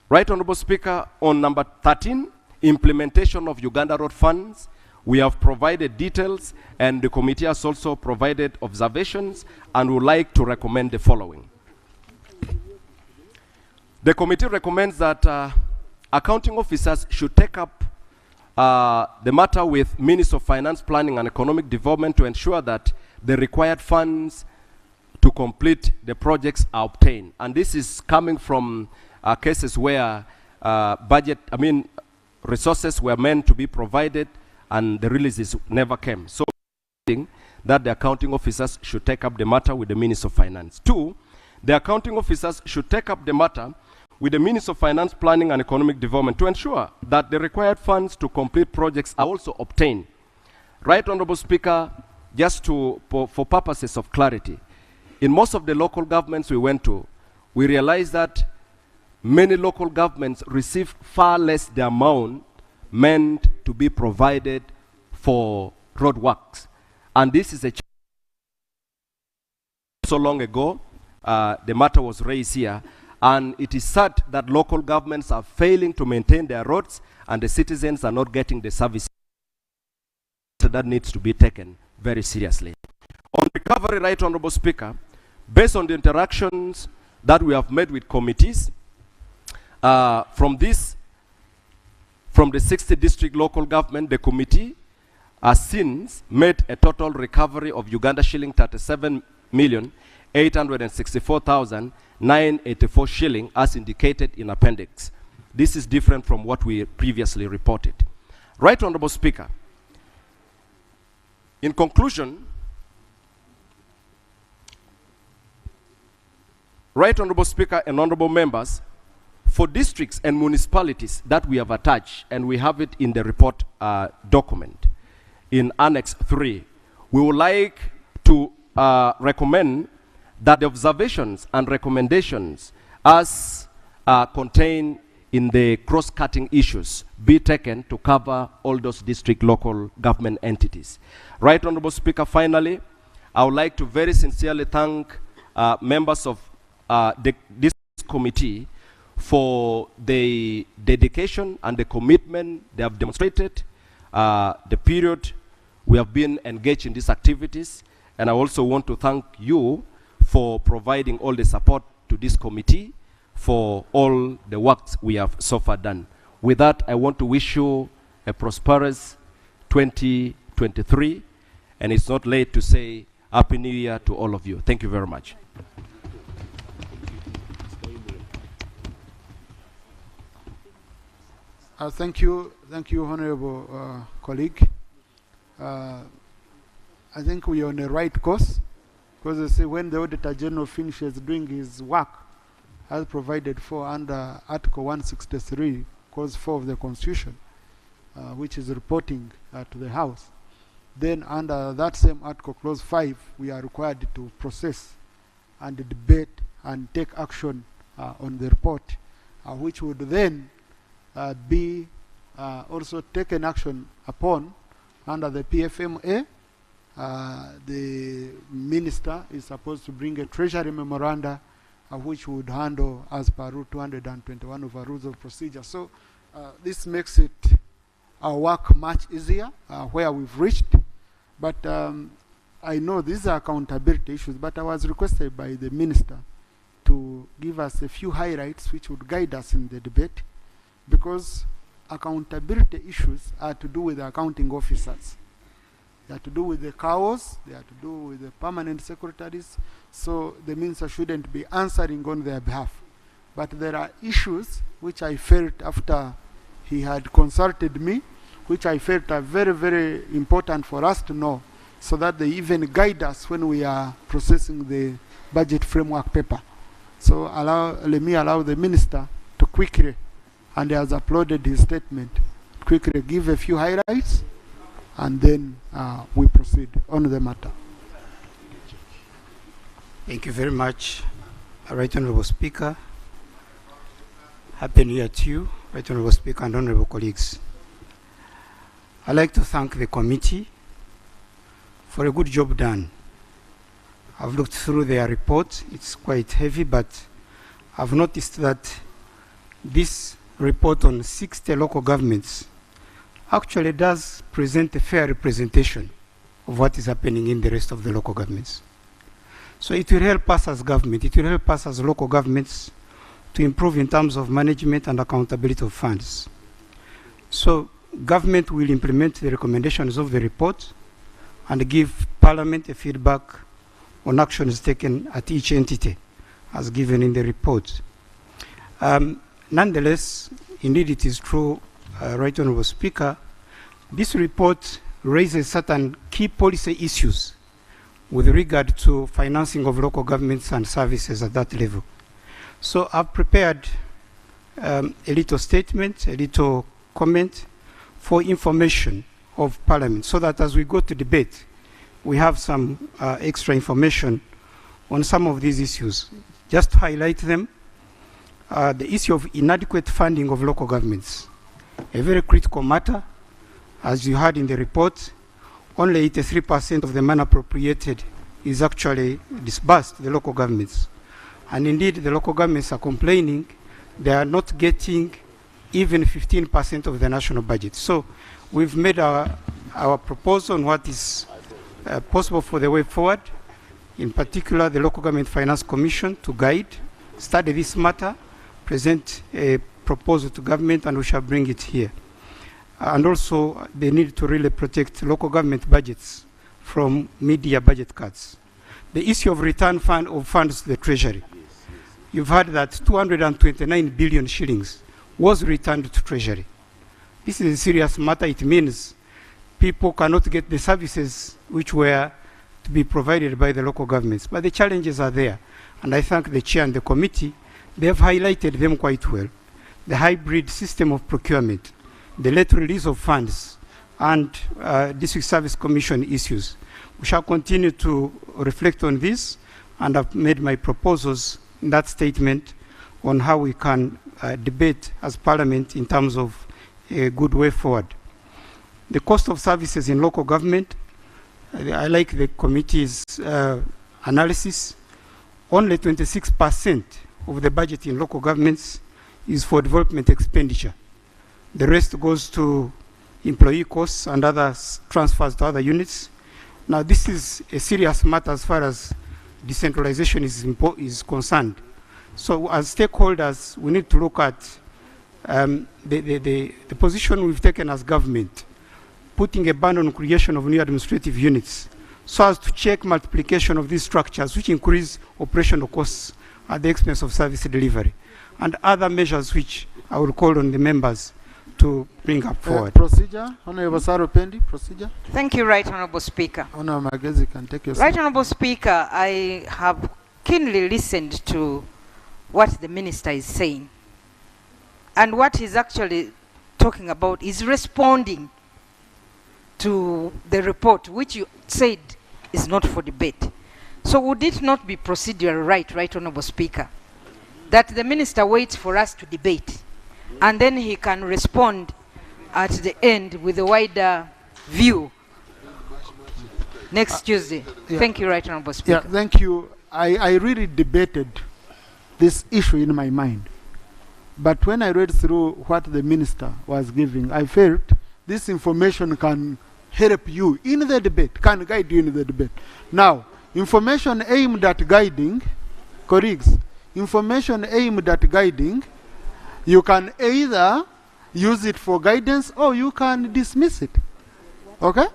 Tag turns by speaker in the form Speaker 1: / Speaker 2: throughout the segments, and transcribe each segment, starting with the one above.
Speaker 1: Right Honorable Speaker, on number 13, implementation of Uganda Road funds, we have provided details and the committee has also provided observations and would like to recommend the following. The committee recommends that accounting officers should take up the matter with Minister of Finance, Planning and Economic Development to ensure that the required funds to complete the projects are obtained. And this is coming from cases where resources were meant to be provided and the releases never came. So that the accounting officers should take up the matter with the Minister of Finance. 2, the accounting officers should take up the matter with the Minister of Finance, Planning and Economic Development to ensure that the required funds to complete projects are also obtained. Right Honorable Speaker, just for purposes of clarity, in most of the local governments we went to, we realized that many local governments received far less the amount meant to be provided for road works. And this is a challenge. So long ago, the matter was raised here, and it is sad that local governments are failing to maintain their roads and the citizens are not getting the services. So that needs to be taken very seriously. On recovery, Right Honorable Speaker, based on the interactions that we have made with committees, from the 60 district local government, the committee has since made a total recovery of Uganda shilling 37,864,984 shilling as indicated in appendix. This is different from what we previously reported. Right Honorable Speaker, in conclusion, Right Honorable Speaker and honorable members, for districts and municipalities that we have attached, and we have it in the report document, in Annex 3, we would like to recommend that the observations and recommendations as contained in the cross-cutting issues be taken to cover all those district local government entities. Right Honorable Speaker, finally, I would like to very sincerely thank members of this committee for the dedication and the commitment they have demonstrated the period we have been engaged in these activities. And I also want to thank you for providing all the support to this committee for all the works we have so far done. With that, I want to wish you a prosperous 2023, and it's not late to say Happy New Year to all of you. Thank you very much.
Speaker 2: Thank you, honorable colleague. I think we are on the right course, because they say when the Auditor General finishes doing his work as provided for under Article 163, Clause 4 of the Constitution, which is reporting to the House, then under that same Article, Clause 5, we are required to process and debate and take action on the report, which would then be also taken action upon under the PFMA. The minister is supposed to bring a treasury memoranda which would handle as per Rule 221 of our Rules of Procedure. So this makes it our work much easier where we've reached. But I know these are accountability issues, but I was requested by the minister to give us a few highlights which would guide us in the debate, because accountability issues are to do with the accounting officers. They are to do with the CAOs, they are to do with the permanent secretaries, so the minister shouldn't be answering on their behalf. But there are issues which I felt after he had consulted me, which I felt are very, very important for us to know, so that they even guide us when we are processing the budget framework paper. So let me allow the minister to quickly, and he has uploaded his statement, quickly give a few highlights, and then we proceed on the matter.
Speaker 3: Thank you very much, Right Honorable Speaker. Happy New Year to you, Right Honorable Speaker and honorable colleagues. I'd like to thank the committee for a good job done. I've looked through their report. It's quite heavy, but I've noticed that this report on 60 local governments actually does present a fair representation of what is happening in the rest of the local governments. So it will help us as government, it will help us as local governments to improve in terms of management and accountability of funds. So government will implement the recommendations of the report and give Parliament a feedback on actions taken at each entity as given in the report. Nonetheless, indeed it is true, Right Honourable Speaker, this report raises certain key policy issues with regard to financing of local governments and services at that level. So I've prepared a little statement, a little comment for information of Parliament, so that as we go to debate, we have some extra information on some of these issues. Just to highlight them, the issue of inadequate funding of local governments, a very critical matter. As you heard in the report, only 83% of the money appropriated is actually disbursed to the local governments. And indeed, the local governments are complaining they are not getting even 15% of the national budget. So we've made our proposal on what is possible for the way forward, in particular the Local Government Finance Commission to guide, study this matter, present a proposal to government, and we shall bring it here. And also they need to really protect local government budgets from media budget cuts. The issue of return of funds to the Treasury. You've heard that 229 billion shillings was returned to Treasury. This is a serious matter. It means people cannot get the services which were to be provided by the local governments. But the challenges are there. And I thank the chair and the committee. They have highlighted them quite well. The hybrid system of procurement, the late release of funds, and District Service Commission issues. We shall continue to reflect on this, and I've made my proposals in that statement on how we can debate as Parliament in terms of a good way forward. The cost of services in local government, I like the committee's analysis. Only 26% of the budget in local governments is for development expenditure. The rest goes to employee costs and other transfers to other units. Now this is a serious matter as far as decentralization is concerned. So as stakeholders, we need to look at the position we've taken as government, putting a ban on creation of new administrative units, so as to check multiplication of these structures, which increase operational costs at the expense of service delivery, and other measures which I will call on the members to bring up forward.
Speaker 2: Procedure, Honorable Saro Pendi, procedure.
Speaker 4: Thank you, Right Honourable Speaker.
Speaker 2: Honourable Magezi can take your seat.
Speaker 4: Right Honourable Speaker, I have keenly listened to what the Minister is saying. And what he's actually talking about is responding to the report, which you said is not for debate. So would it not be procedural right, Honourable Speaker, that the Minister waits for us to debate, and then he can respond at the end with a wider view next Tuesday?
Speaker 2: Yeah.
Speaker 4: Thank you, Right Honourable Speaker.
Speaker 2: Yeah, thank you. I really debated this issue in my mind. But when I read through what the Minister was giving, I felt this information can help you in the debate, can guide you in the debate. Now, information aimed at guiding, colleagues, information aimed at guiding, you can either use it for guidance or you can dismiss it. Okay?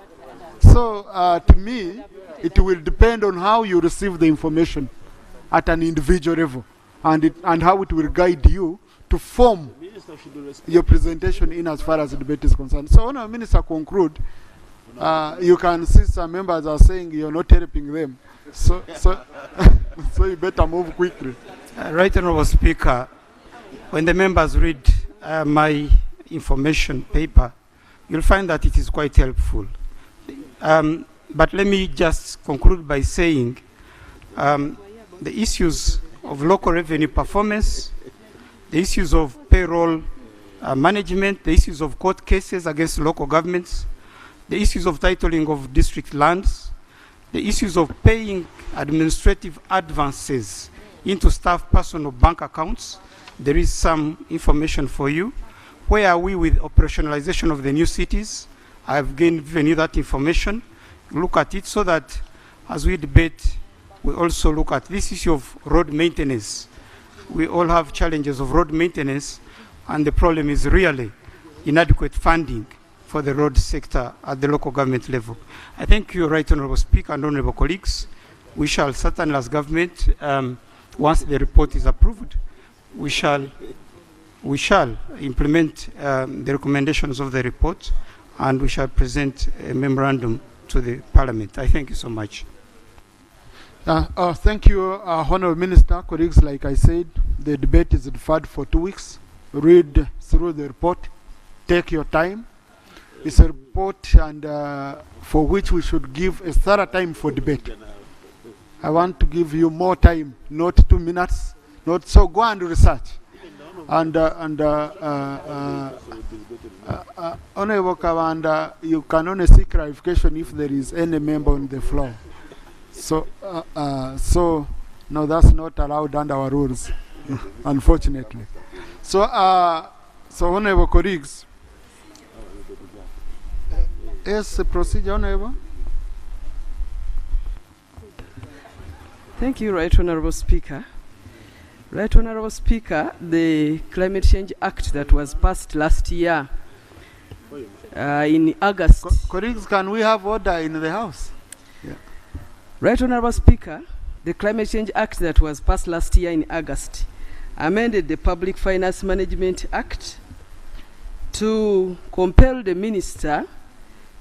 Speaker 2: So, to me, it will depend on how you receive the information at an individual level, and how it will guide you to form your presentation in as far as the debate is concerned. So when our Minister conclude, you can see some members are saying you're not helping them. So so you better move quickly.
Speaker 3: Right Honourable Speaker, when the members read my information paper, you'll find that it is quite helpful. But let me just conclude by saying the issues of local revenue performance, the issues of payroll management, the issues of court cases against local governments, the issues of titling of district lands, the issues of paying administrative advances into staff personal bank accounts. There is some information for you. Where are we with operationalization of the new cities? I've given you that information. Look at it so that as we debate, we also look at this issue of road maintenance. We all have challenges of road maintenance, and the problem is really inadequate funding for the road sector at the local government level. I thank you, Right Honourable Speaker and honourable colleagues. We shall certainly, as government, once the report is approved, we shall implement the recommendations of the report, and we shall present a memorandum to the Parliament. I thank you so much.
Speaker 2: Thank you, Honourable Minister. Colleagues, like I said, the debate is deferred for 2 weeks. Read through the report. Take your time. It's a report and for which we should give a thorough time for debate. I want to give you more time, not 2 minutes. Not so. Go and research. And Honourable Kawanda, you can only seek clarification if there is any member on the floor. So, no, that's not allowed under our rules, unfortunately. So, honourable colleagues, yes, procedure, honourable.
Speaker 5: Thank you, Right Honourable Speaker. Right Honourable Speaker, the Climate Change Act that was passed last year in August.
Speaker 2: Colleagues, can we have order in the House? Yeah.
Speaker 5: Right Honourable Speaker, the Climate Change Act that was passed last year in August amended the Public Finance Management Act to compel the Minister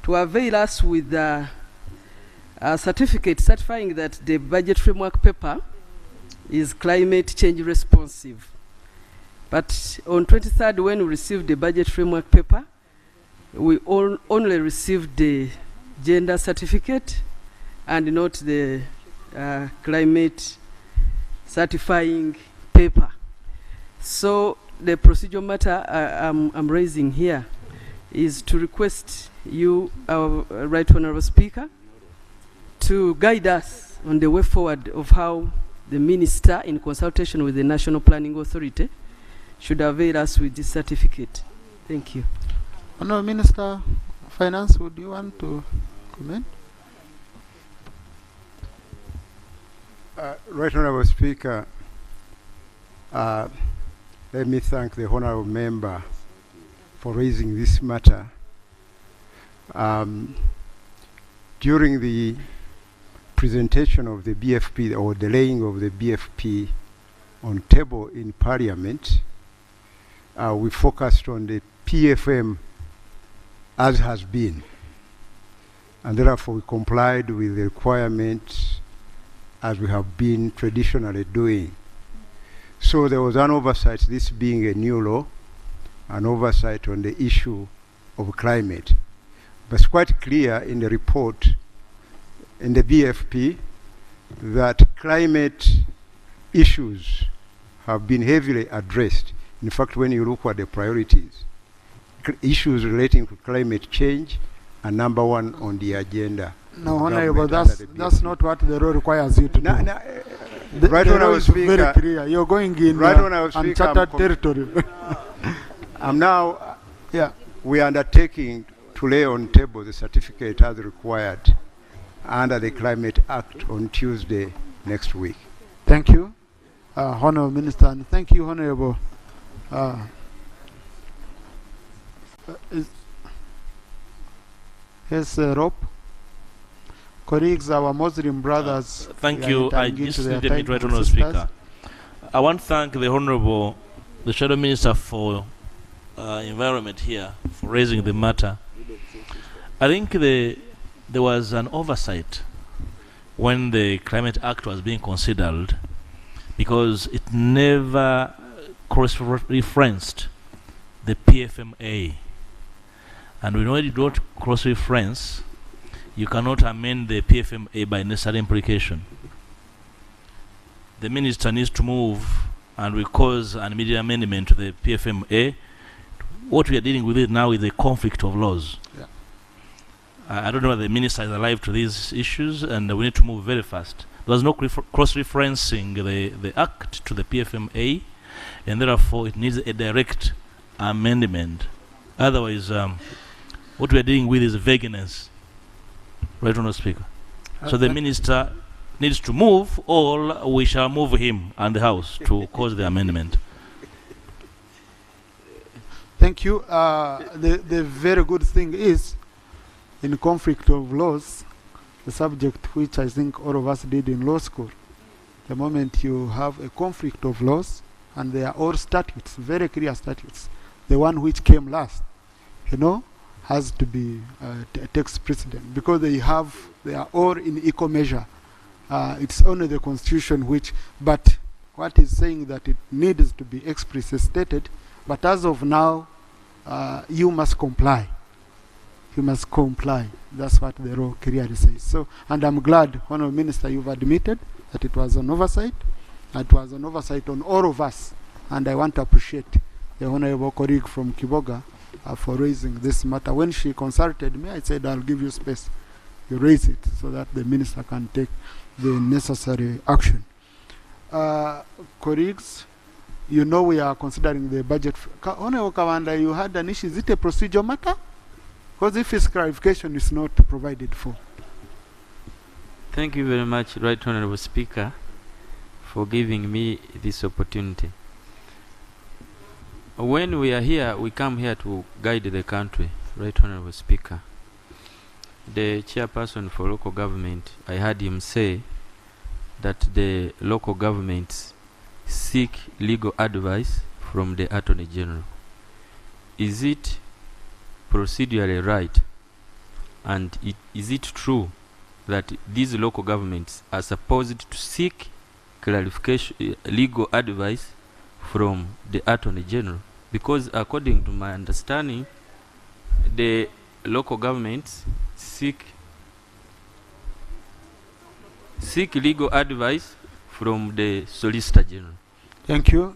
Speaker 5: to avail us with a certificate certifying that the budget framework paper is climate change responsive. But on 23rd, when we received the budget framework paper, we only received the gender certificate and not the climate certifying paper. So the procedural matter I'm raising here is to request you, our Right Honourable Speaker, to guide us on the way forward of how the Minister, in consultation with the National Planning Authority, should avail us with this certificate. Thank you.
Speaker 2: Honourable Minister of Finance, would you want to comment?
Speaker 6: Right Honourable Speaker, let me thank the Honourable Member for raising this matter. During the presentation of the BFP, or the laying of the BFP on table in Parliament, we focused on the PFM as has been, and therefore we complied with the requirements as we have been traditionally doing. So there was an oversight, this being a new law, an oversight on the issue of climate. But it's quite clear in the report, in the BFP, that climate issues have been heavily addressed. In fact, when you look at the priorities, issues relating to climate change are number one on the agenda.
Speaker 2: No, Honourable, that's not what the law requires you to do.
Speaker 6: Right
Speaker 2: the
Speaker 6: when I
Speaker 2: law
Speaker 6: was
Speaker 2: is very
Speaker 6: speaker,
Speaker 2: clear. You're going in
Speaker 6: right when I was speaker,
Speaker 2: uncharted territory.
Speaker 6: I'm now, we are undertaking to lay on table the certificate as required under the Climate Act on Tuesday next week.
Speaker 2: Thank you, Honourable Minister, and thank you, Honourable. Yes, Rob. Colleagues, our Muslim brothers.
Speaker 7: Thank you. I just need a minute, Right Honourable Speaker. I want to thank the Shadow Minister for Environment here for raising the matter. I think there was an oversight when the Climate Act was being considered, because it never cross-referenced the PFMA. And we know it don't cross-reference, you cannot amend the PFMA by necessary implication. The Minister needs to move, and we cause an immediate amendment to the PFMA. What we are dealing with it now is a conflict of laws. I don't know whether the Minister is alive to these issues, and we need to move very fast. there's no cross-referencing the Act to the PFMA, and therefore it needs a direct amendment. Otherwise, what we're dealing with is vagueness. Right, Honourable Speaker. So the Minister needs to move, or we shall move him and the House to cause the amendment.
Speaker 2: Thank you. The very good thing is, in conflict of laws, the subject which I think all of us did in law school, the moment you have a conflict of laws, and they are all statutes, very clear statutes, the one which came last, has to be takes precedent, because they are all in equal measure. It's only the Constitution which, but what is saying that it needs to be explicitly stated, but as of now, you must comply. You must comply. That's what the law clearly says. So, and I'm glad, Honourable Minister, you've admitted that it was an oversight. It was an oversight on all of us, and I want to appreciate the Honourable colleague from Kiboga for raising this matter. When she consulted me, I said, I'll give you space. You raise it so that the Minister can take the necessary action. Colleagues, we are considering the budget. Honourable Kawanda, you had an issue. Is it a procedure matter? Because if it's clarification, it's not provided for.
Speaker 8: Thank you very much, Right Honourable Speaker, for giving me this opportunity. When we are here, we come here to guide the country, Right Honourable Speaker. The chairperson for local government, I heard him say that the local governments seek legal advice from the Attorney General. Is it procedurally right? And is it true that these local governments are supposed to seek clarification, legal advice from the Attorney General? Because according to my understanding, the local governments seek legal advice from the Solicitor General.
Speaker 2: Thank you.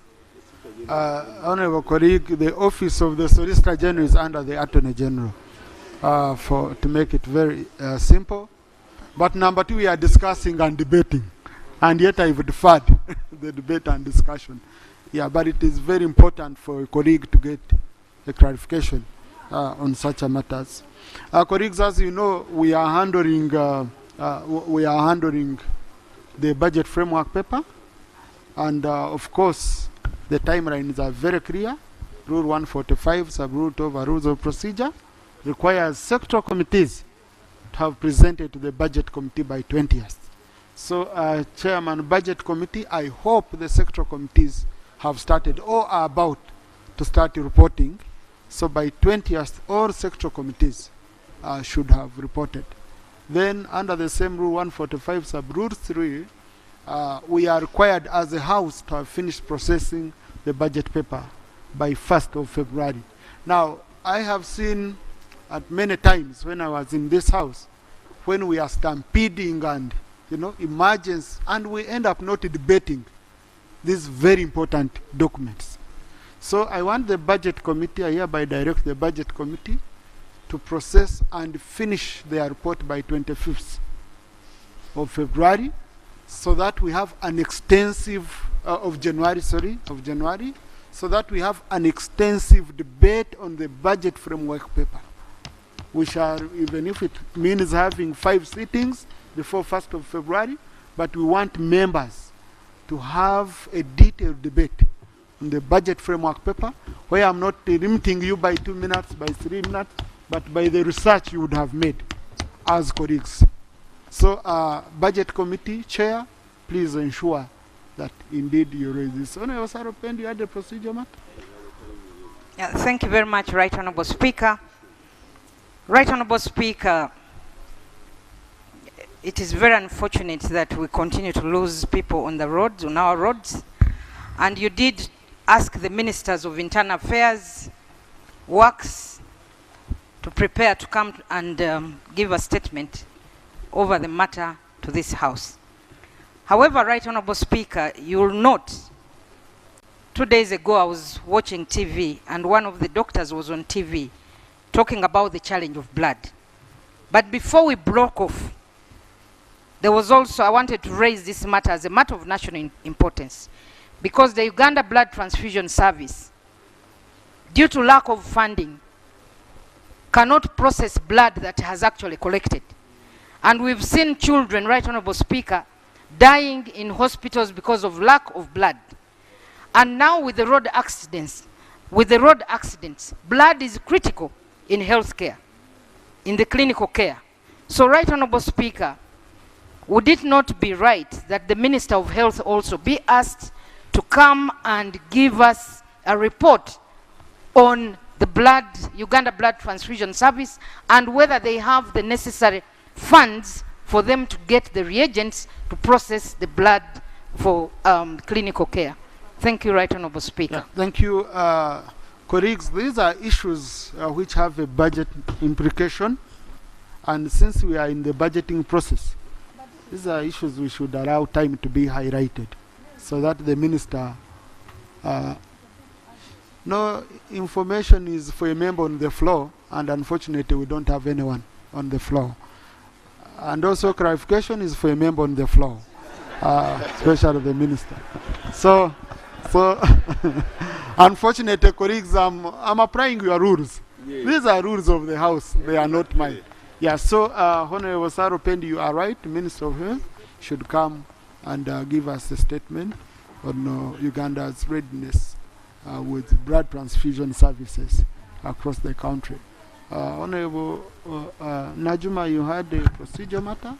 Speaker 2: Honourable colleague, the office of the Solicitor General is under the Attorney General, to make it very simple. But number two, we are discussing and debating, and yet I've deferred the debate and discussion. Yeah, but it is very important for a colleague to get a clarification on such matters. Colleagues, as you know, we are handling the budget framework paper, and of course, the timelines are very clear. Rule 145, sub-rule 12, rules of procedure, requires sectoral committees to have presented to the budget committee by 20th. So, Chairman, Budget Committee, I hope the sectoral committees have started or are about to start reporting. So by 20th, all sectoral committees should have reported. Then under the same rule 145 sub-rule 3, we are required as a House to have finished processing the budget paper by 1st of February. Now, I have seen at many times when I was in this House, when we are stampeding and, emergence, and we end up not debating these very important documents. So I want the Budget Committee, I hereby direct the Budget Committee to process and finish their report by 25th of February, so that we have an extensive, of January, so that we have an extensive debate on the budget framework paper, which are, even if it means having 5 sittings before 1st of February, but we want members to have a detailed debate on the budget framework paper, where I'm not limiting you by 2 minutes, by 3 minutes, but by the research you would have made as colleagues. So, Budget Committee Chair, please ensure that indeed you raise this. Honourable Saropen, you had the procedure, Matt?
Speaker 4: Yeah, thank you very much, Right Honourable Speaker. Right Honourable Speaker, it is very unfortunate that we continue to lose people on the roads, on our roads. And you did ask the Ministers of Internal Affairs, Works, to prepare to come and give a statement over the matter to this House. However, Right Honourable Speaker, you will note, 2 days ago I was watching TV, and one of the doctors was on TV talking about the challenge of blood. But before we broke off, there was also, I wanted to raise this matter as a matter of national importance, because the Uganda Blood Transfusion Service, due to lack of funding, cannot process blood that has actually collected. And we've seen children, Right Honorable Speaker, dying in hospitals because of lack of blood. And now with the road accidents, blood is critical in healthcare, in the clinical care. So, Right Honorable Speaker, would it not be right that the Minister of Health also be asked to come and give us a report on the Uganda Blood Transfusion Service, and whether they have the necessary funds for them to get the reagents to process the blood for clinical care? Thank you, Right Honorable Speaker.
Speaker 2: Yeah, thank you, colleagues. These are issues which have a budget implication, and since we are in the budgeting process, these are issues we should allow time to be highlighted, so that the minister. No information is for a member on the floor, and unfortunately we don't have anyone on the floor. And also clarification is for a member on the floor, especially the minister. So unfortunately, colleagues, I'm applying your rules. Yeah. These are rules of the House, they are not mine. Yeah, so Honorable Saro Pendi, you are right. Minister of Health should come and give us a statement on Uganda's readiness with blood transfusion services across the country. Honorable Najuma, you had a procedure matter?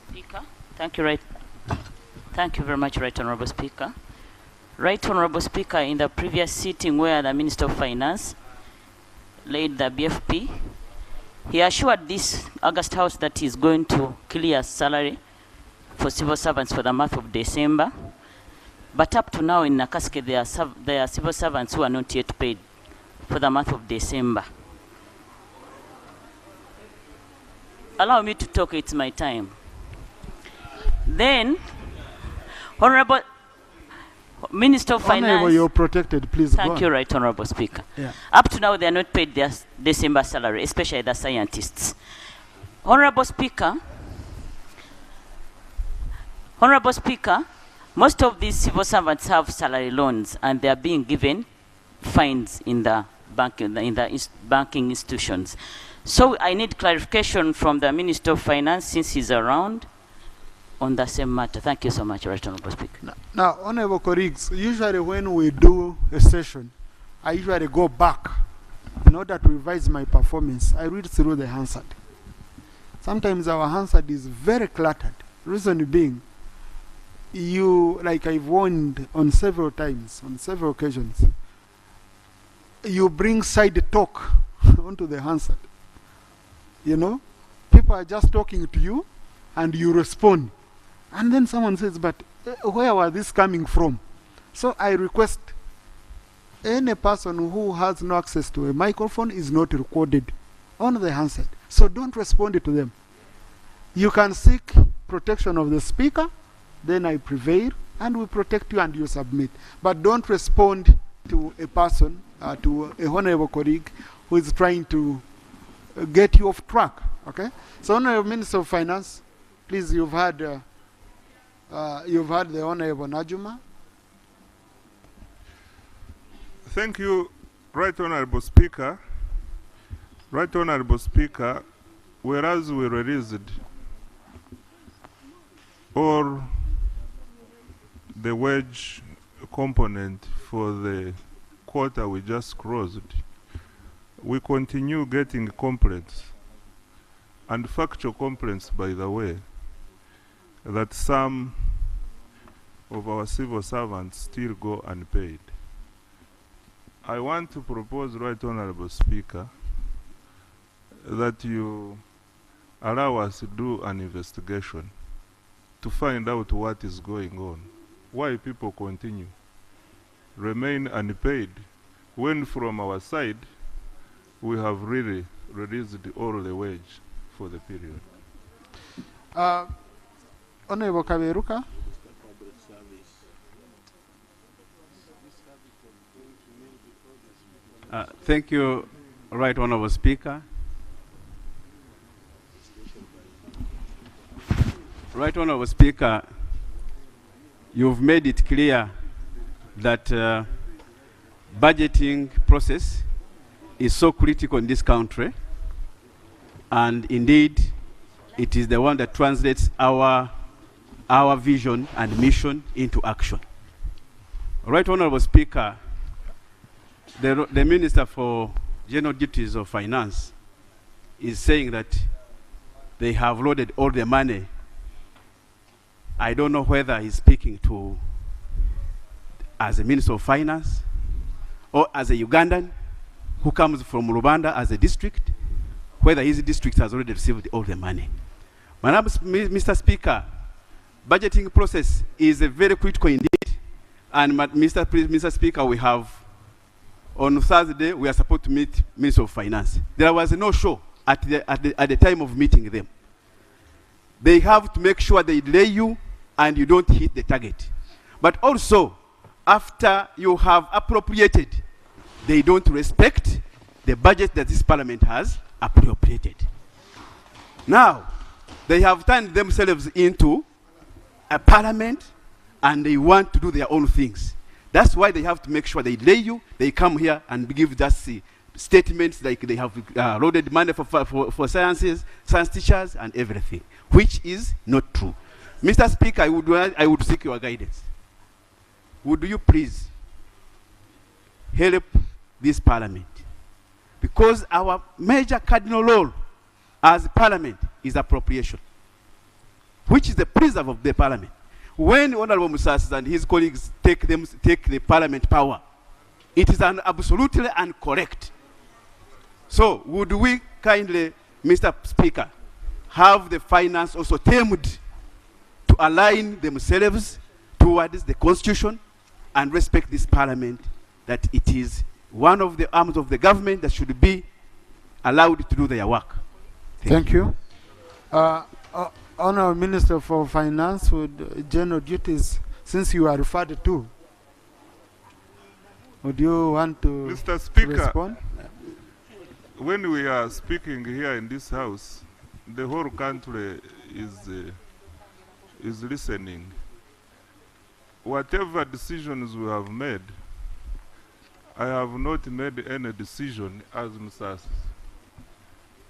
Speaker 9: Speaker, thank you very much, Right Honorable Speaker. Right Honorable Speaker, in the previous sitting where the Minister of Finance laid the BFP, he assured this August House that he is going to clear salary for civil servants for the month of December. But up to now in Nakaske, there are civil servants who are not yet paid for the month of December. Allow me to talk, it's my time. Then, Honorable Minister of Finance.
Speaker 2: Honorable, you're protected, please.
Speaker 9: Thank you, Right Honorable Speaker.
Speaker 2: Yeah.
Speaker 9: Up to now, they are not paid their December salary, especially the scientists. Honorable Speaker, most of these civil servants have salary loans, and they are being given fines in the banking institutions. So I need clarification from the Minister of Finance, since he's around, on the same matter. Thank you so much, Right Honorable Speaker.
Speaker 2: Now, honorable colleagues, usually when we do a session, I usually go back in order to revise my performance. I read through the Hansard. Sometimes our Hansard is very cluttered. Reason being, like I've warned on several times, on several occasions, you bring side talk onto the Hansard. You know, people are just talking to you and you respond. And then someone says, but where was this coming from? So I request any person who has no access to a microphone is not recorded on the Hansard. So don't respond to them. You can seek protection of the speaker, then I prevail, and we protect you and you submit. But don't respond to a person, to a honorable colleague who is trying to get you off track. Okay? So, Honorable Minister of Finance, please, you've had the Honorable Najuma.
Speaker 10: Thank you, Right Honorable Speaker. Right Honorable Speaker, whereas we released all the wage component for the quarter we just closed, we continue getting complaints, and factual complaints, by the way, that some of our civil servants still go unpaid. I want to propose, Right Honorable Speaker, that you allow us to do an investigation to find out what is going on, why people remain unpaid, when from our side we have really released all the wage for the period.
Speaker 2: Honorable Kaberuka.
Speaker 11: Thank you, Right Honorable Speaker. Right Honorable Speaker, you've made it clear that budgeting process is so critical in this country, and indeed it is the one that translates our vision and mission into action. Right Honorable Speaker, the Minister for General Duties of Finance is saying that they have loaded all the money. I don't know whether he's speaking to as a Minister of Finance or as a Ugandan who comes from Rwanda as a district, whether his district has already received all the money. Mr. Speaker, budgeting process is a very critical indeed. And Mr. Speaker, we have, on Thursday, we are supposed to meet Minister of Finance. There was no show at the time of meeting them. They have to make sure they delay you and you don't hit the target. But also, after you have appropriated, they don't respect the budget that this parliament has appropriated. Now, they have turned themselves into a parliament and they want to do their own things. That's why they have to make sure they delay you, they come here and give us statements like they have loaded money for science teachers and everything, which is not true. Mr. Speaker, I would seek your guidance. Would you please help this parliament? Because our major cardinal role as parliament is appropriation, which is the preserve of the parliament. When Honorable Musas and his colleagues take the parliament power, it is absolutely incorrect. So would we kindly, Mr. Speaker, have the finance also tamed to align themselves towards the Constitution and respect this parliament, that it is one of the arms of the government that should be allowed to do their work.
Speaker 2: Thank you. Honourable Minister for Finance with general duties, since you are referred to, would you want to
Speaker 10: Mr. Speaker,
Speaker 2: respond?
Speaker 10: When we are speaking here in this house, the whole country is listening. Whatever decisions we have made, I have not made any decision as Mr.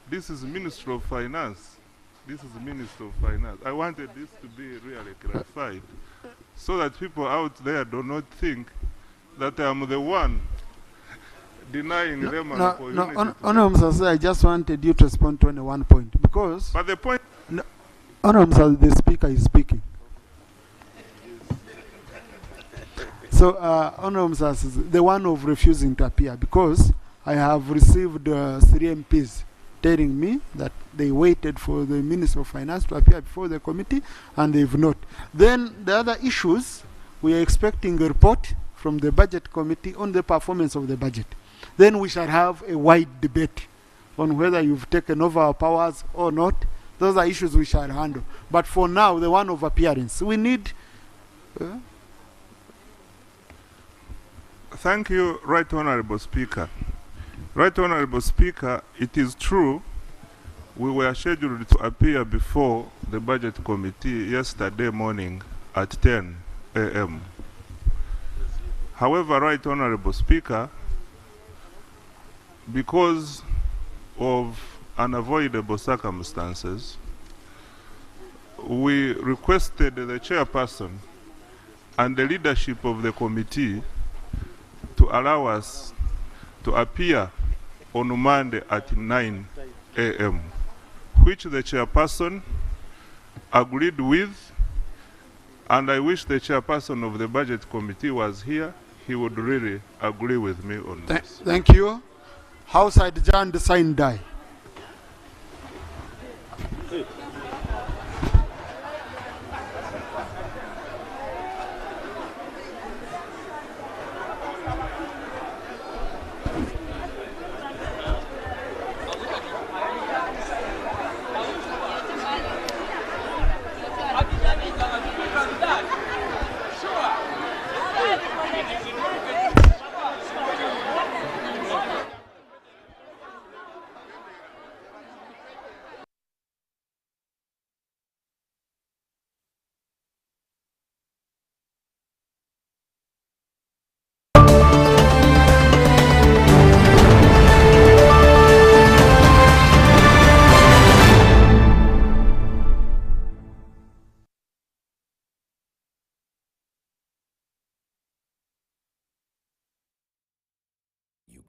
Speaker 10: This is Minister of Finance. This is the Minister of Finance. I wanted this to be really clarified so that people out there do not think that I am the one denying them an opportunity.
Speaker 2: Honourable Mr. I just wanted you to respond to only one point, because...
Speaker 10: But the point...
Speaker 2: No, Honourable Mr. the Speaker is speaking. So, Honourable Mr. the one of refusing to appear, because I have received 3 MPs telling me that they waited for the Minister of Finance to appear before the committee, and they've not. Then the other issues, we are expecting a report from the Budget Committee on the performance of the budget. Then we shall have a wide debate on whether you've taken over our powers or not. Those are issues we shall handle. But for now, the one of appearance, we need...
Speaker 10: Thank you, Right Honourable Speaker. Right Honourable Speaker, it is true we were scheduled to appear before the Budget Committee yesterday morning at 10 a.m. However, Right Honourable Speaker, because of unavoidable circumstances, we requested the chairperson and the leadership of the committee to allow us to appear on Monday at 9 a.m., which the chairperson agreed with, and I wish the chairperson of the Budget Committee was here. He would really agree with me on this.
Speaker 2: Thank you. House adjourned, sign die.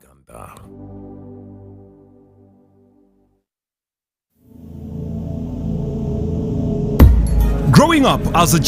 Speaker 12: Uganda.
Speaker 13: Growing up as a